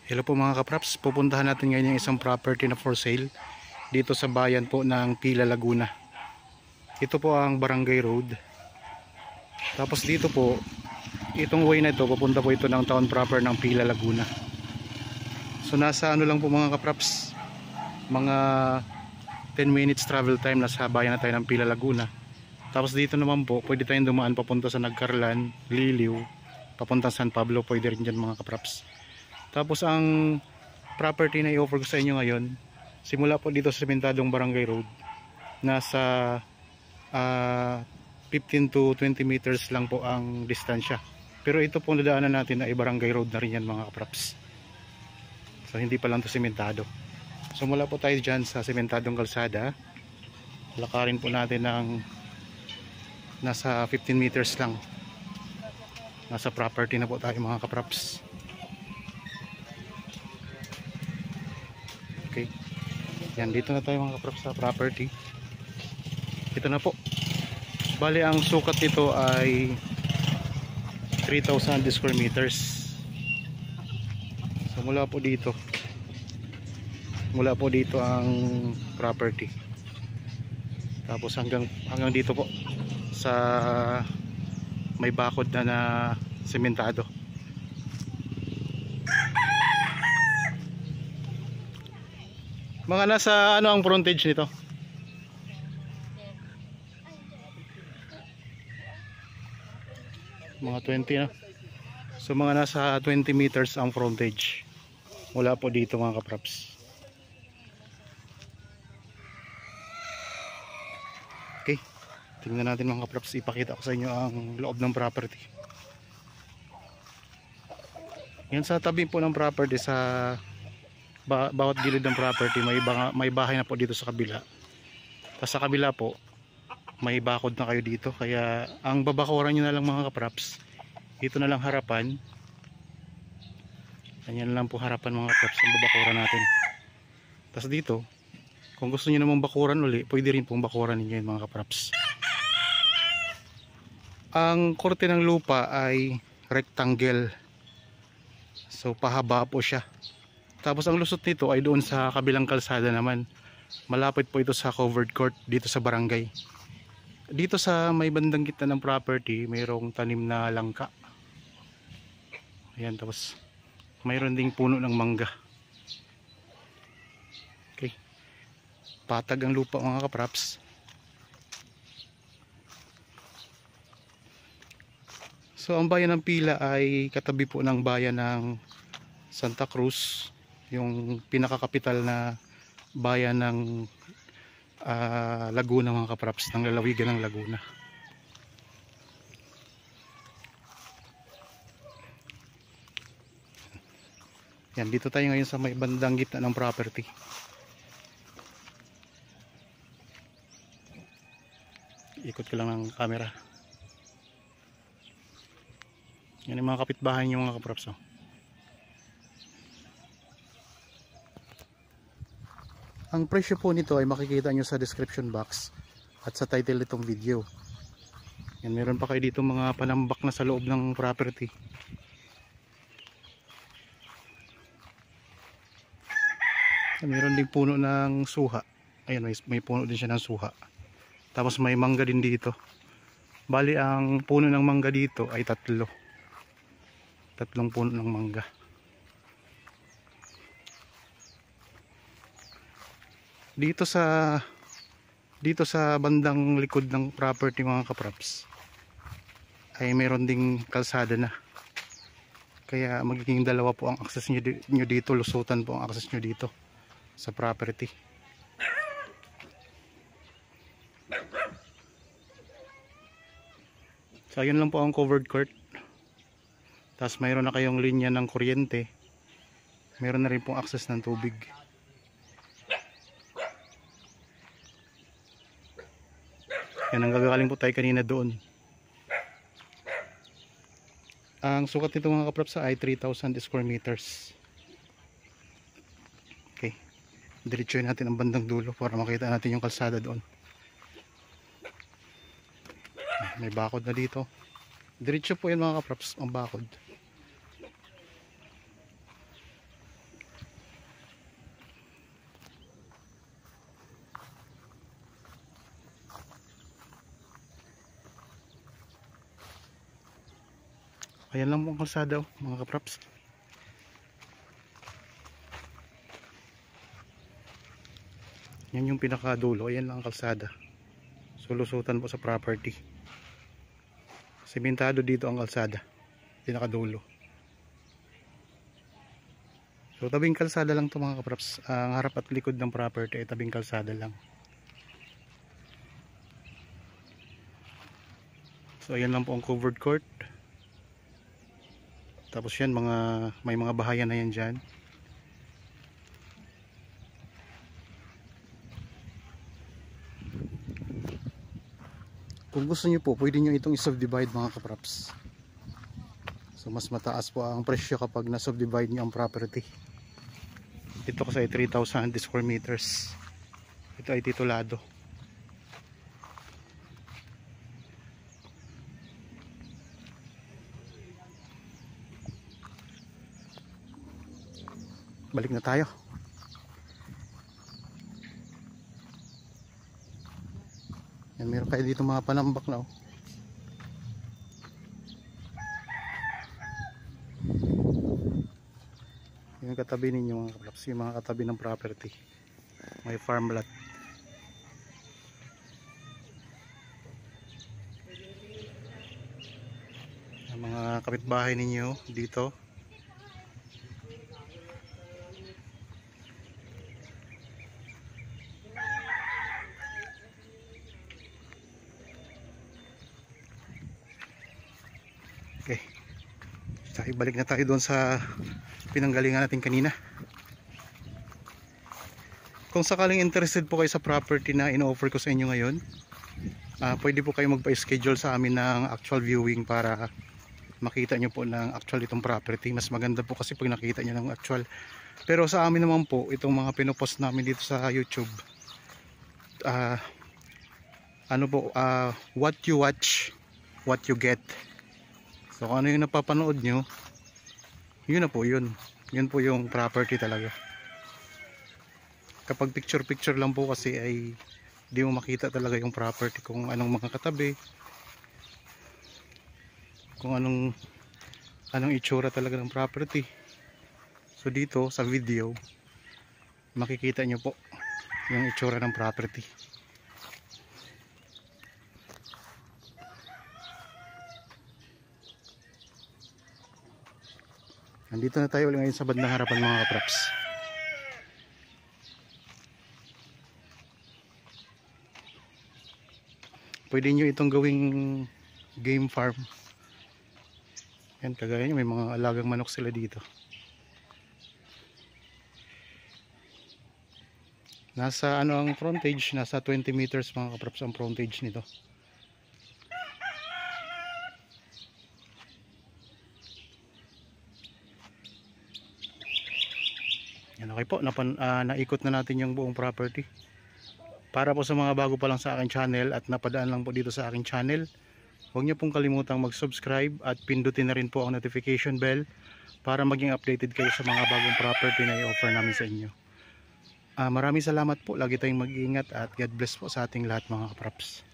Hello po mga kapraps, pupuntahan natin ngayon yung isang property na for sale dito sa bayan po ng Pila, Laguna. Ito po ang Barangay Road. Tapos dito po, itong way na ito, pupunta po ito ng town proper ng Pila, Laguna. So nasa ano lang po mga kapraps, mga 10 minutes travel time na sa bayan na tayo ng Pila, Laguna. Tapos dito naman po, pwede tayong dumaan papunta sa Nagcarlan, Liliw, papunta San Pablo, pwede rin dyan mga kapraps. Tapos ang property na i-offer ko sa inyo ngayon, simula po dito sa sementadong Barangay Road, nasa 15 to 20 meters lang po ang distansya. Pero ito pong dadaanan natin ay Barangay Road na rin yan mga kapraps. So hindi pa lang to sementado. So mula po tayo dyan sa sementadong kalsada, lakarin po natin ng nasa 15 meters lang. Nasa property na po tayo mga kapraps. Okay. Yan, dito na tayo mga kapraps sa property. Ito na po. Bali ang sukat nito ay 3,000 square meters. So mula po dito ang property. Tapos hanggang dito po sa may bakod na sementado. Mga nasa ano ang frontage nito? Mga 20 na. So mga nasa 20 meters ang frontage. Mula po dito mga kapraps. Okay. Tingnan natin mga kapraps. Ipakita ko sa inyo ang loob ng property. Yan sa tabi po ng property, sa bawat gilid ng property may bahay na po dito sa kabila. Tapos sa kabila po may bakod na kayo dito, kaya ang babakuran nyo na lang mga kapraps, dito na lang harapan. Ganyan lang po harapan mga kapraps ang babakuran natin. Tapos dito kung gusto nyo namang bakuran uli, pwede rin pong bakuran ninyo yun mga kapraps. Ang korte ng lupa ay rectangle, so pahaba po siya. Tapos ang lusot nito ay doon sa kabilang kalsada naman. Malapit po ito sa covered court dito sa barangay. Dito sa may bandang gitna ng property, mayroong tanim na langka. Ayan, tapos mayroon ding puno ng mangga. Okay. Patag ang lupa mga kapraps. So ang bayan ng Pila ay katabi po ng bayan ng Santa Cruz, yung pinakakapital na bayan ng Laguna mga kapraps, ng lalawigan ng Laguna. Yan, dito tayo ngayon sa may bandang gitna ng property. Ikot ko lang ng camera. Yan yung mga kapitbahay nyo mga kapraps. Ang presyo po nito ay makikita nyo sa description box at sa title nitong video. Yan, meron pa kayo dito mga panambak na sa loob ng property. Yan, meron ding puno ng suha. Ayan, may puno din siya ng suha. Tapos may mangga din dito. Bali ang puno ng mangga dito ay tatlong puno ng mangga. Dito sa bandang likod ng property mga kapraps ay meron ding kalsada na, kaya magiging dalawa po ang access nyo dito, lusutan po ang access nyo dito sa property. So ayun lang po ang covered court. Tapos mayroon na kayong linya ng kuryente, mayroon na rin pong access ng tubig. Yan, ang gagaling po tayo kanina doon. Ang sukat nito mga kapraps ay 3,000 square meters. Okay, diretsuhin natin ang bandang dulo para makita natin yung kalsada doon. May bakod na dito. Diretso po yan mga kapraps, ang bakod. Ayan lang po ang kalsada mga kapraps. Yan yung pinakadulo, ayan lang ang kalsada. Sulusutan po sa property. Sementado dito ang kalsada, pinakadulo. So tabing kalsada lang to mga kapraps. Ang harap at likod ng property ay tabing kalsada lang. So ayan lang po ang covered court. Tapos yan may mga bahayan na yan dyan. Kung gusto nyo po, pwede nyo itong i-subdivide mga kapraps. So mas mataas po ang presyo kapag na-subdivide nyo ang property. Ito kasi ay 3,000 square meters. Ito ay titulado. Balik na tayo. Yan, meron kayo dito mga panambak na yung katabi ninyo mga kapraps, yung mga katabi ng property, may farm lot. Ang mga kapitbahay ninyo dito. Okay, so ibalik na tayo doon sa pinanggalingan natin kanina. Kung sakaling interested po kayo sa property na ino-offer ko sa inyo ngayon, pwede po kayo magpa-schedule sa amin ng actual viewing para makita nyo po ng actual itong property. Mas maganda po kasi pag nakita nyo ng actual. Pero sa amin naman po, itong mga pinopost namin dito sa YouTube, what you watch, what you get. So kung ano yung napapanood nyo, yun na po yun. Yun po yung property talaga. Kapag picture lang po kasi ay di mo makita talaga yung property, kung anong mga katabi, kung anong itsura talaga ng property. So dito sa video makikita nyo po yung itsura ng property. Nandito na tayo ulit ngayon sa bandang harapan mga kapraps. Pwede nyo itong gawing game farm. Yan, kagaya nyo, may mga alagang manok sila dito. Nasa ang frontage, nasa 20 meters mga kapraps ang frontage nito. Yan, okay po, naikot na natin yung buong property. Para po sa mga bago pa lang sa aking channel at napadaan lang po dito sa aking channel, huwag niyo pong kalimutang mag-subscribe at pindutin na rin po ang notification bell para maging updated kayo sa mga bagong property na i-offer namin sa inyo. Maraming salamat po, lagi tayong mag-iingat at God bless po sa ating lahat mga kapraps.